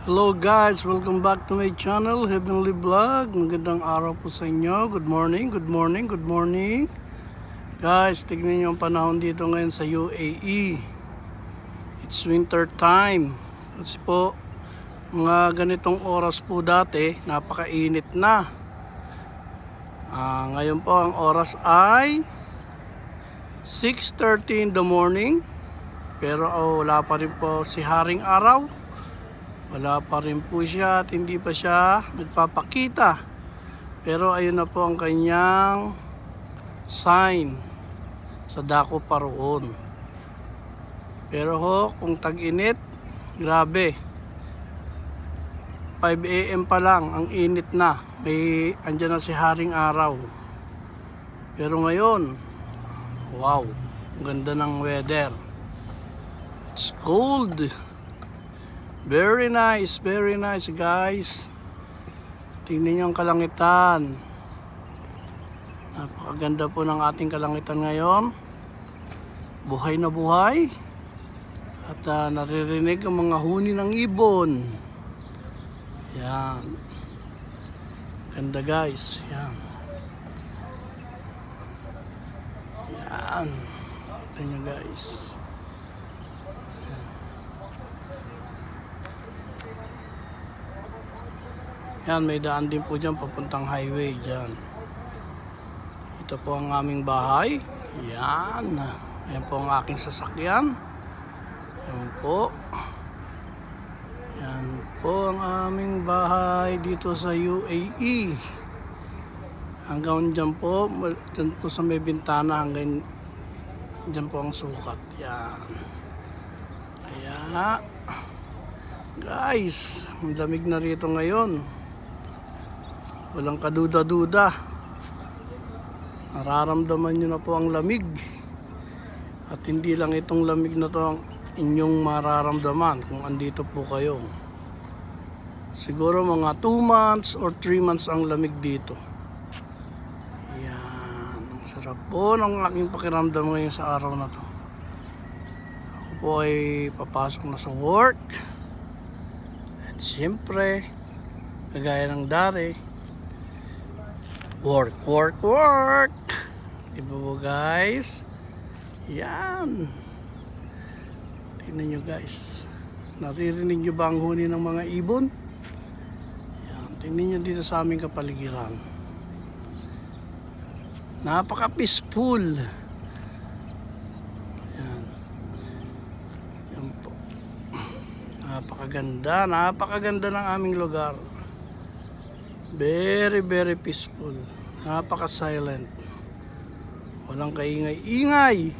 Hello guys, welcome back to my channel, Heavenly Vlog. Magandang araw po sa inyo. Good morning, good morning, good morning. Guys, tignan nyo ang panahon dito ngayon sa UAE. It's winter time. Kasi po, mga ganitong oras po dati, napakainit na. Ngayon po ang oras ay 6:30 in the morning. Pero wala pa rin po si Haring Araw. Wala pa rin po siya at hindi pa siya nagpapakita. Pero ayun na po ang kanyang sign sa dako pa roon. Pero kung tag-init, grabe. 5 AM pa lang, ang init na. Andyan na si Haring Araw. Pero ngayon, wow, ang ganda ng weather. It's cold. Very nice guys. Tingnan niyo ang kalangitan. Napakaganda po ng ating kalangitan ngayon. Buhay na buhay. At naririnig ang mga huni ng ibon. Yan. Ganda guys. Yan. Yan. Tingnan niyo guys. Yan, may daan din po dyan papuntang highway dyan. Ito po ang aming bahay. Yan. Yan po ang aking sasakyan. Yan po. Yan po ang aming bahay dito sa UAE. Hanggang dyan po sa may bintana, hanggang dyan po ang sukat. Yan. Kaya guys, ang lamig na rito ngayon. Walang kaduda-duda. Nararamdaman nyo na po ang lamig. At hindi lang itong lamig na to ang inyong mararamdaman kung andito po kayo. Siguro mga 2 months or 3 months ang lamig dito. Yan. Ang sarap po ng aking pakiramdam ngayon sa araw na to. Ako po ay papasok na sa work. At siyempre, kagaya ng dati, work. Diba po guys? Yan. Tingnan nyo guys. Naririnig nyo ba ang huni ng mga ibon? Yan. Tingnan nyo dito sa aming kapaligiran. Napaka-peaceful. Yan. Yan po. Napakaganda ng aming lugar. Very peaceful. Napaka-silent. Walang kaingay-ingay.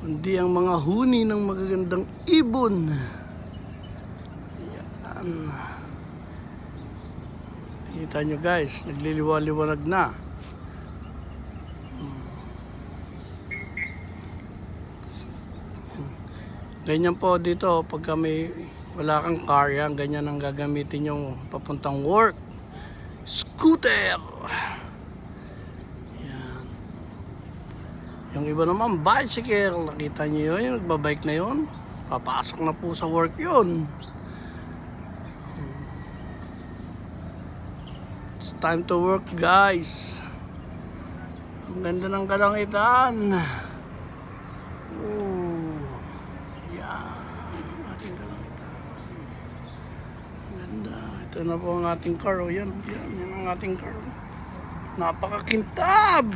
Kundi ang mga huni ng magagandang ibon. Yan. Kita nyo guys, nagliliwa-liwanag na. Ganyan po dito pagka wala kang car, yan, ganyan ang gagamitin yung papuntang work. Scooter. Yan. Yung iba naman bicycle. Nakita nyo yun, yung nagbabike na yun. Papasok na po sa work yun. It's time to work guys. Ang ganda ng kalangitan. Ito na po ang ating car. Yan ang ating car. Napakakintab.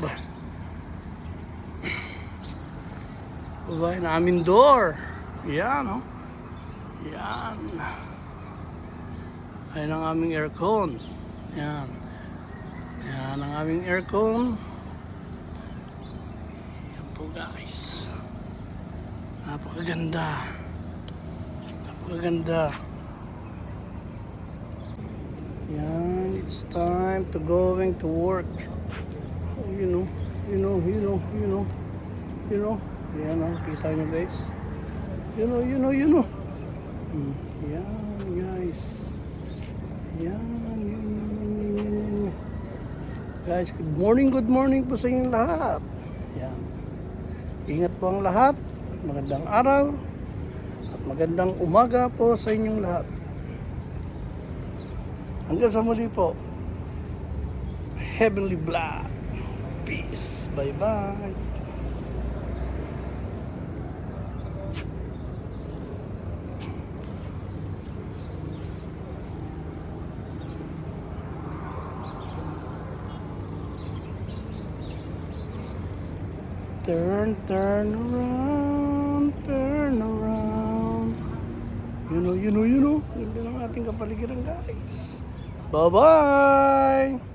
Baba na aming door. Yan Yan. Ayan ang aming aircon. Yan. Yan ang aming aircon. Yan po guys. Napakaganda. Yan, it's time to going to work. You know. Yan kita nyo guys. You know. Yan guys. Yan. Guys, good morning po sa inyong lahat. Yan. Ingat po ang lahat. Magandang araw. At magandang umaga po sa inyong lahat. Hanggang sa muli po. Heavenly Blood. Peace. Bye-bye. Turn around, turn around. You know. Ganda ng ating kapaligiran, guys. Bye-bye!